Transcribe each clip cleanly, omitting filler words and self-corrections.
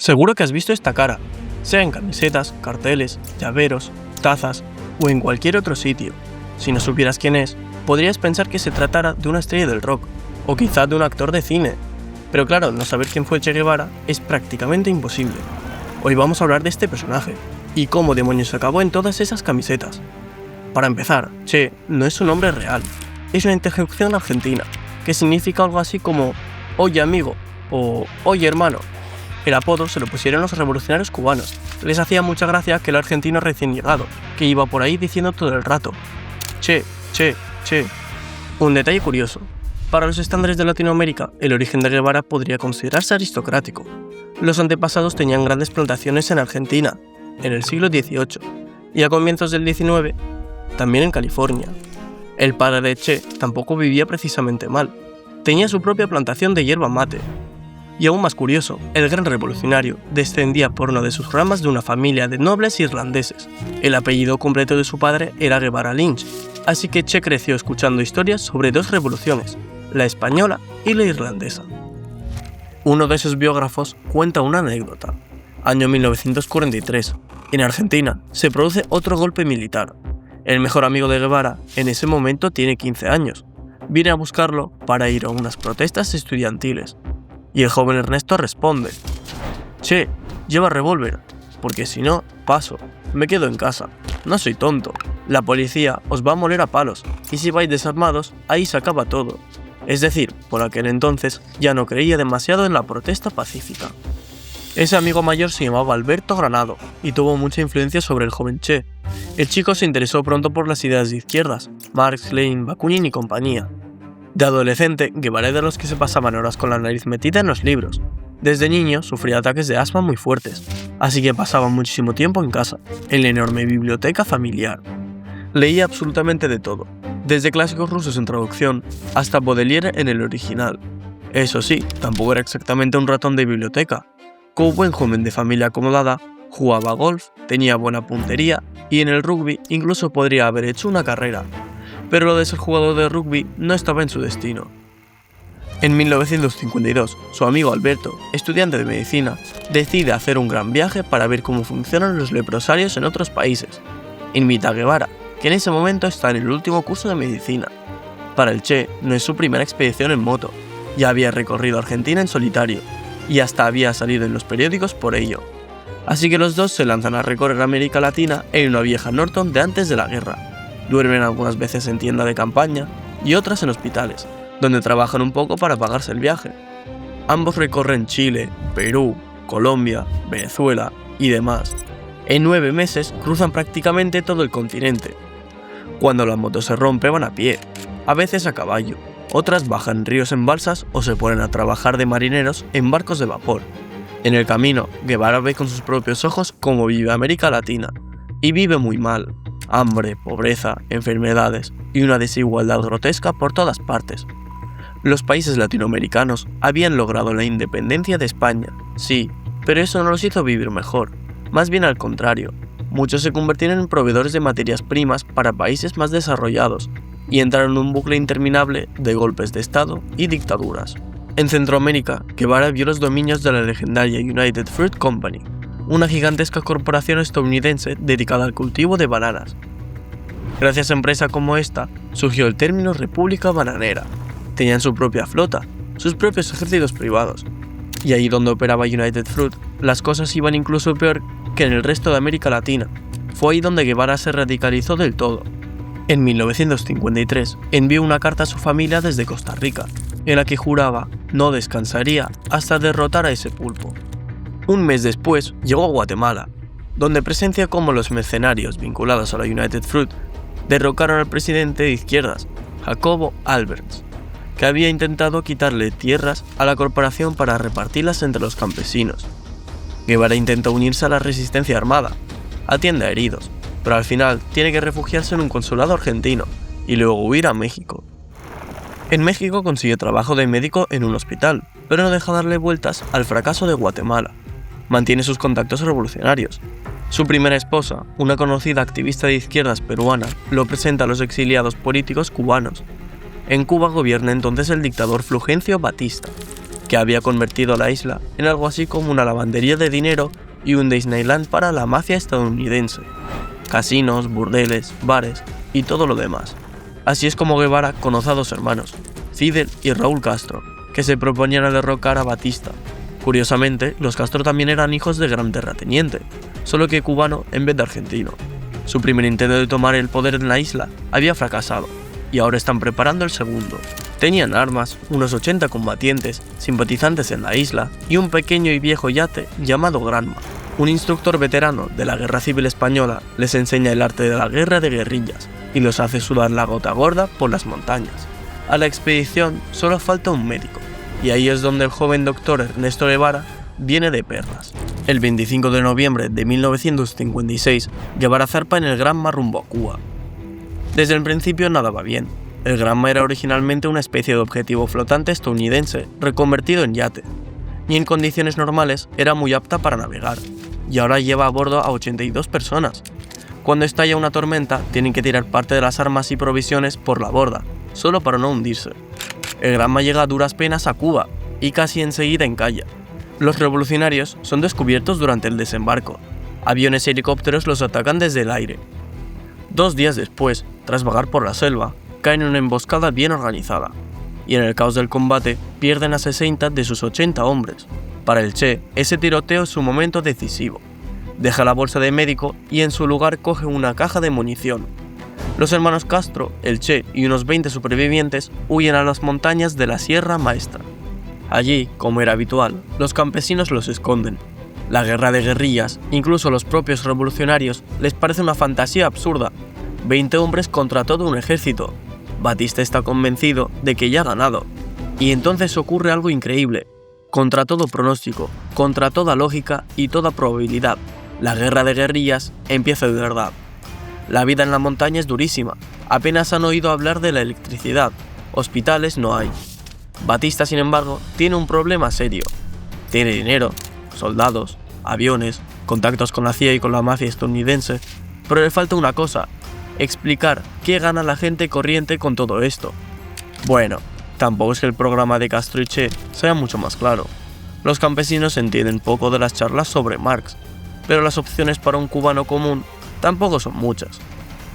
Seguro que has visto esta cara, sea en camisetas, carteles, llaveros, tazas o en cualquier otro sitio. Si no supieras quién es, podrías pensar que se tratara de una estrella del rock, o quizá de un actor de cine. Pero claro, no saber quién fue Che Guevara es prácticamente imposible. Hoy vamos a hablar de este personaje, y cómo demonios acabó en todas esas camisetas. Para empezar, Che no es su nombre real, es una interjección argentina, que significa algo así como «Oye amigo» o «Oye hermano». El apodo se lo pusieron los revolucionarios cubanos. Les hacía mucha gracia que el argentino recién llegado, que iba por ahí diciendo todo el rato «Che, che, che». Un detalle curioso. Para los estándares de Latinoamérica, el origen de Guevara podría considerarse aristocrático. Los antepasados tenían grandes plantaciones en Argentina, en el siglo XVIII, y a comienzos del XIX, también en California. El padre de Che tampoco vivía precisamente mal. Tenía su propia plantación de yerba mate. Y aún más curioso, el gran revolucionario descendía por una de sus ramas de una familia de nobles irlandeses. El apellido completo de su padre era Guevara Lynch, así que Che creció escuchando historias sobre dos revoluciones, la española y la irlandesa. Uno de sus biógrafos cuenta una anécdota. Año 1943, en Argentina, se produce otro golpe militar. El mejor amigo de Guevara, en ese momento tiene 15 años. Viene a buscarlo para ir a unas protestas estudiantiles. Y el joven Ernesto responde: «Che, lleva revólver, porque si no, paso, me quedo en casa. No soy tonto, la policía os va a moler a palos, y si vais desarmados, ahí se acaba todo». Es decir, por aquel entonces ya no creía demasiado en la protesta pacífica. Ese amigo mayor se llamaba Alberto Granado y tuvo mucha influencia sobre el joven Che. El chico se interesó pronto por las ideas de izquierdas, Marx, Lenin, Bakunin y compañía. De adolescente, Guevara era de los que se pasaban horas con la nariz metida en los libros. Desde niño sufría ataques de asma muy fuertes, así que pasaba muchísimo tiempo en casa, en la enorme biblioteca familiar. Leía absolutamente de todo, desde clásicos rusos en traducción hasta Baudelaire en el original. Eso sí, tampoco era exactamente un ratón de biblioteca. Como buen joven de familia acomodada, jugaba golf, tenía buena puntería y en el rugby incluso podría haber hecho una carrera. Pero lo de ser jugador de rugby no estaba en su destino. En 1952, su amigo Alberto, estudiante de medicina, decide hacer un gran viaje para ver cómo funcionan los leprosarios en otros países. Invita a Guevara, que en ese momento está en el último curso de medicina. Para el Che no es su primera expedición en moto, ya había recorrido Argentina en solitario, y hasta había salido en los periódicos por ello. Así que los dos se lanzan a recorrer América Latina en una vieja Norton de antes de la guerra. Duermen algunas veces en tienda de campaña y otras en hospitales, donde trabajan un poco para pagarse el viaje. Ambos recorren Chile, Perú, Colombia, Venezuela y demás. En 9 meses cruzan prácticamente todo el continente. Cuando la moto se rompe van a pie, a veces a caballo, otras bajan ríos en balsas o se ponen a trabajar de marineros en barcos de vapor. En el camino, Guevara ve con sus propios ojos cómo vive América Latina, y vive muy mal. Hambre, pobreza, enfermedades y una desigualdad grotesca por todas partes. Los países latinoamericanos habían logrado la independencia de España, sí, pero eso no los hizo vivir mejor. Más bien al contrario, muchos se convirtieron en proveedores de materias primas para países más desarrollados y entraron en un bucle interminable de golpes de Estado y dictaduras. En Centroamérica, Guevara vio los dominios de la legendaria United Fruit Company, una gigantesca corporación estadounidense dedicada al cultivo de bananas. Gracias a empresas como esta, surgió el término República Bananera. Tenían su propia flota, sus propios ejércitos privados. Y ahí donde operaba United Fruit, las cosas iban incluso peor que en el resto de América Latina. Fue ahí donde Guevara se radicalizó del todo. En 1953 envió una carta a su familia desde Costa Rica, en la que juraba no descansaría hasta derrotar a ese pulpo. Un mes después llegó a Guatemala, donde presencia cómo los mercenarios vinculados a la United Fruit derrocaron al presidente de izquierdas, Jacobo Alberts, que había intentado quitarle tierras a la corporación para repartirlas entre los campesinos. Guevara intenta unirse a la resistencia armada, atiende a heridos, pero al final tiene que refugiarse en un consulado argentino y luego huir a México. En México consigue trabajo de médico en un hospital, pero no deja darle vueltas al fracaso de Guatemala. Mantiene sus contactos revolucionarios. Su primera esposa, una conocida activista de izquierdas peruana, lo presenta a los exiliados políticos cubanos. En Cuba gobierna entonces el dictador Fulgencio Batista. que había convertido la isla en algo así como una lavandería de dinero y un Disneyland para la mafia estadounidense. Casinos, burdeles, bares y todo lo demás. Así es como Guevara conoce a dos hermanos, Fidel y Raúl Castro, que se proponían a derrocar a Batista. Curiosamente, los Castro también eran hijos del gran terrateniente, solo que cubano en vez de argentino. Su primer intento de tomar el poder en la isla había fracasado, y ahora están preparando el segundo. Tenían armas, unos 80 combatientes, simpatizantes en la isla, y un pequeño y viejo yate llamado Granma. Un instructor veterano de la Guerra Civil Española les enseña el arte de la guerra de guerrillas, y los hace sudar la gota gorda por las montañas. A la expedición solo falta un médico, y ahí es donde el joven doctor Ernesto Guevara viene de perlas. El 25 de noviembre de 1956, Guevara zarpa en el Granma rumbo a Cuba. Desde el principio nada va bien. El Granma era originalmente una especie de objetivo flotante estadounidense reconvertido en yate, y en condiciones normales era muy apta para navegar, y ahora lleva a bordo a 82 personas. Cuando estalla una tormenta, tienen que tirar parte de las armas y provisiones por la borda, solo para no hundirse. El Granma llega a duras penas a Cuba, y casi enseguida encalla. Los revolucionarios son descubiertos durante el desembarco. Aviones y helicópteros los atacan desde el aire. 2 días después, tras vagar por la selva, caen en una emboscada bien organizada, y en el caos del combate pierden a 60 de sus 80 hombres. Para el Che, ese tiroteo es su momento decisivo. Deja la bolsa de médico y en su lugar coge una caja de munición. Los hermanos Castro, el Che y unos 20 supervivientes huyen a las montañas de la Sierra Maestra. Allí, como era habitual, los campesinos los esconden. La guerra de guerrillas, incluso a los propios revolucionarios, les parece una fantasía absurda. 20 hombres contra todo un ejército. Batista está convencido de que ya ha ganado. Y entonces ocurre algo increíble. Contra todo pronóstico, contra toda lógica y toda probabilidad, la guerra de guerrillas empieza de verdad. La vida en la montaña es durísima. Apenas han oído hablar de la electricidad. Hospitales no hay. Batista, sin embargo, tiene un problema serio. Tiene dinero, soldados, aviones, contactos con la CIA y con la mafia estadounidense, pero le falta una cosa: explicar qué gana la gente corriente con todo esto. Bueno, tampoco es que el programa de Castro y Che sea mucho más claro. Los campesinos entienden poco de las charlas sobre Marx, pero las opciones para un cubano común tampoco son muchas.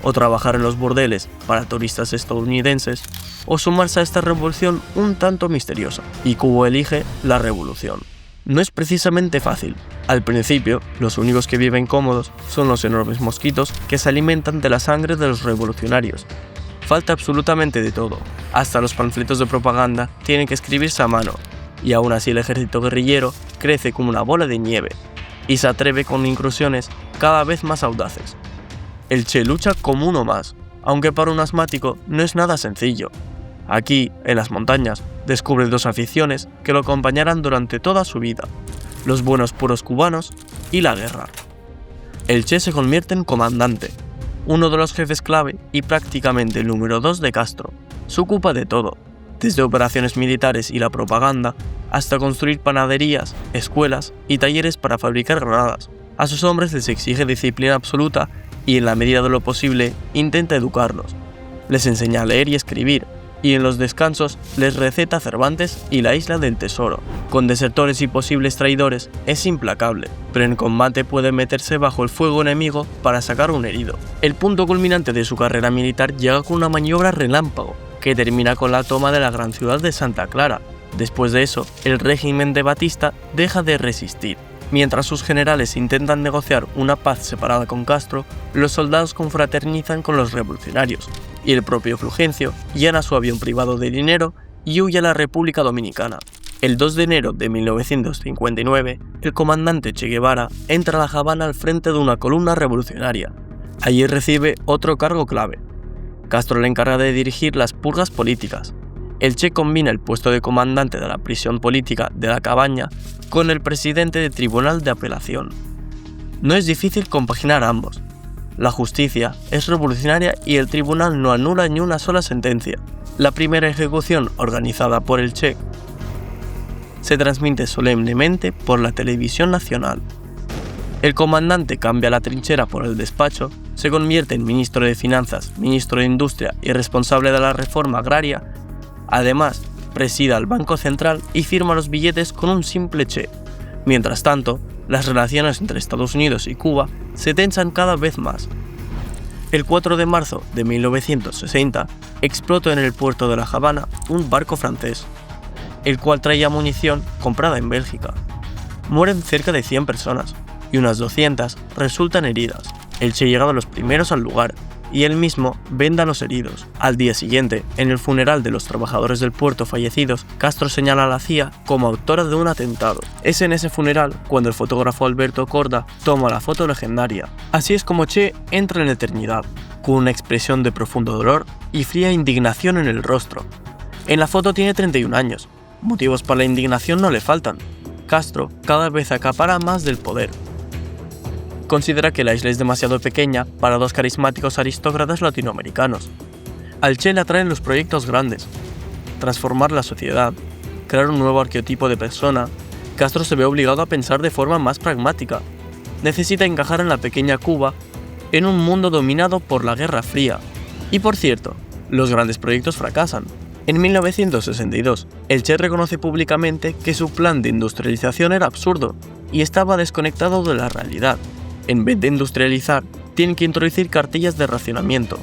O trabajar en los burdeles para turistas estadounidenses, o sumarse a esta revolución un tanto misteriosa. Y Cuba elige la revolución. No es precisamente fácil. Al principio, los únicos que viven cómodos son los enormes mosquitos que se alimentan de la sangre de los revolucionarios. Falta absolutamente de todo. Hasta los panfletos de propaganda tienen que escribirse a mano, y aún así el ejército guerrillero crece como una bola de nieve, y se atreve con incursiones cada vez más audaces. El Che lucha como uno más, aunque para un asmático no es nada sencillo. Aquí, en las montañas, descubre 2 aficiones que lo acompañarán durante toda su vida: los buenos puros cubanos y la guerra. El Che se convierte en comandante, uno de los jefes clave y prácticamente el número 2 de Castro. Se ocupa de todo, desde operaciones militares y la propaganda, hasta construir panaderías, escuelas y talleres para fabricar granadas. A sus hombres les exige disciplina absoluta y, en la medida de lo posible, intenta educarlos. Les enseña a leer y escribir, y en los descansos les receta Cervantes y la Isla del Tesoro. Con desertores y posibles traidores es implacable, pero en combate puede meterse bajo el fuego enemigo para sacar un herido. El punto culminante de su carrera militar llega con una maniobra relámpago, que termina con la toma de la gran ciudad de Santa Clara. Después de eso, el régimen de Batista deja de resistir. Mientras sus generales intentan negociar una paz separada con Castro, los soldados confraternizan con los revolucionarios, y el propio Fulgencio llena su avión privado de dinero y huye a la República Dominicana. El 2 de enero de 1959, el comandante Che Guevara entra a La Habana al frente de una columna revolucionaria. Allí recibe otro cargo clave. Castro le encarga de dirigir las purgas políticas. El Che combina el puesto de comandante de la prisión política de La Cabaña con el presidente del Tribunal de Apelación. No es difícil compaginar ambos. La justicia es revolucionaria y el tribunal no anula ni una sola sentencia. La primera ejecución, organizada por el Che, se transmite solemnemente por la televisión nacional. El comandante cambia la trinchera por el despacho, se convierte en ministro de Finanzas, ministro de Industria y responsable de la reforma agraria. Además, presida el Banco Central y firma los billetes con un simple che. Mientras tanto, las relaciones entre Estados Unidos y Cuba se tensan cada vez más. El 4 de marzo de 1960 explotó en el puerto de La Habana un barco francés, el cual traía munición comprada en Bélgica. Mueren cerca de 100 personas y unas 200 resultan heridas. El Che llega de los primeros al lugar y él mismo venda a los heridos. Al día siguiente, en el funeral de los trabajadores del puerto fallecidos, Castro señala a la CIA como autora de un atentado. Es en ese funeral cuando el fotógrafo Alberto Korda toma la foto legendaria. Así es como Che entra en la eternidad, con una expresión de profundo dolor y fría indignación en el rostro. En la foto tiene 31 años. Motivos para la indignación no le faltan. Castro cada vez acapara más del poder. Considera que la isla es demasiado pequeña para dos carismáticos aristócratas latinoamericanos. Al Che le atraen los proyectos grandes, transformar la sociedad, crear un nuevo arquetipo de persona. Castro se ve obligado a pensar de forma más pragmática. Necesita encajar en la pequeña Cuba en un mundo dominado por la Guerra Fría. Y por cierto, los grandes proyectos fracasan. En 1962, el Che reconoce públicamente que su plan de industrialización era absurdo y estaba desconectado de la realidad. En vez de industrializar, tienen que introducir cartillas de racionamiento.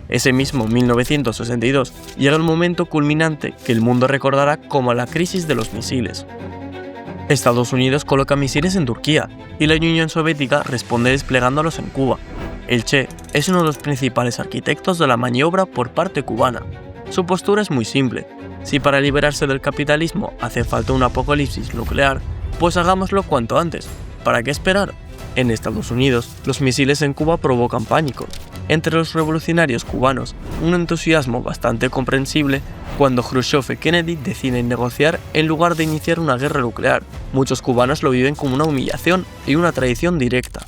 Ese mismo 1962 llega el momento culminante que el mundo recordará como la crisis de los misiles. Estados Unidos coloca misiles en Turquía y la Unión Soviética responde desplegándolos en Cuba. El Che es uno de los principales arquitectos de la maniobra por parte cubana. Su postura es muy simple. Si para liberarse del capitalismo hace falta un apocalipsis nuclear, pues hagámoslo cuanto antes. ¿Para qué esperar? En Estados Unidos, los misiles en Cuba provocan pánico. Entre los revolucionarios cubanos, un entusiasmo bastante comprensible cuando Khrushchev y Kennedy deciden negociar en lugar de iniciar una guerra nuclear. Muchos cubanos lo viven como una humillación y una traición directa.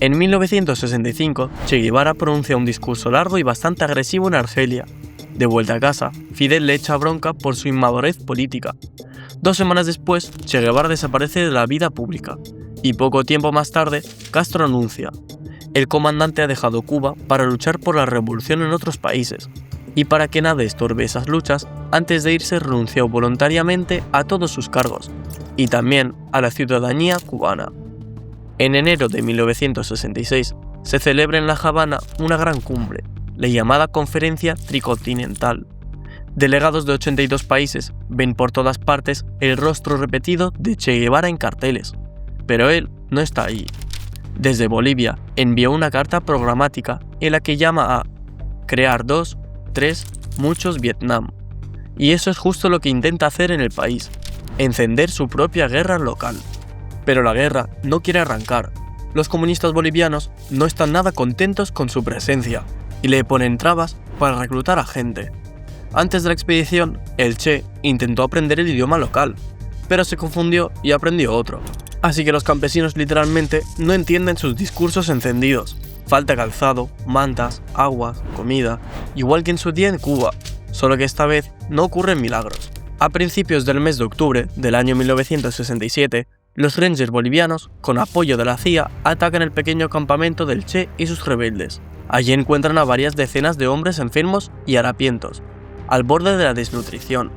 En 1965, Che Guevara pronuncia un discurso largo y bastante agresivo en Argelia. De vuelta a casa, Fidel le echa bronca por su inmadurez política. 2 semanas después, Che Guevara desaparece de la vida pública. Y poco tiempo más tarde, Castro anuncia: el comandante ha dejado Cuba para luchar por la revolución en otros países, y para que nada estorbe esas luchas, antes de irse renunció voluntariamente a todos sus cargos, y también a la ciudadanía cubana. En enero de 1966, se celebra en La Habana una gran cumbre, la llamada Conferencia Tricontinental. Delegados de 82 países ven por todas partes el rostro repetido de Che Guevara en carteles. Pero él no está ahí. Desde Bolivia envió una carta programática en la que llama a crear 2, 3, muchos Vietnam. Y eso es justo lo que intenta hacer en el país, encender su propia guerra local. Pero la guerra no quiere arrancar. Los comunistas bolivianos no están nada contentos con su presencia y le ponen trabas para reclutar a gente. Antes de la expedición, el Che intentó aprender el idioma local, pero se confundió y aprendió otro. Así que los campesinos literalmente no entienden sus discursos encendidos. Falta calzado, mantas, agua, comida, igual que en su día en Cuba, solo que esta vez no ocurren milagros. A principios del mes de octubre del año 1967, los Rangers bolivianos, con apoyo de la CIA, atacan el pequeño campamento del Che y sus rebeldes. Allí encuentran a varias decenas de hombres enfermos y harapientos, al borde de la desnutrición.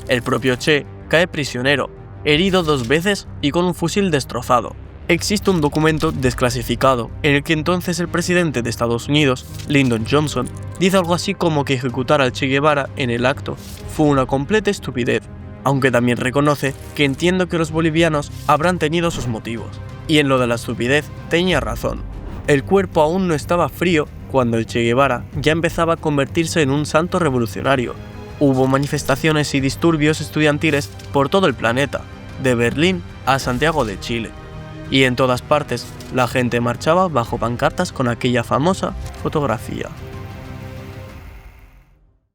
El propio Che cae prisionero, herido 2 veces y con un fusil destrozado. Existe un documento desclasificado en el que entonces el presidente de Estados Unidos, Lyndon Johnson, dice algo así como que ejecutar al Che Guevara en el acto fue una completa estupidez, aunque también reconoce que entiendo que los bolivianos habrán tenido sus motivos. Y en lo de la estupidez tenía razón. El cuerpo aún no estaba frío cuando el Che Guevara ya empezaba a convertirse en un santo revolucionario. Hubo manifestaciones y disturbios estudiantiles por todo el planeta, de Berlín a Santiago de Chile. Y en todas partes, la gente marchaba bajo pancartas con aquella famosa fotografía.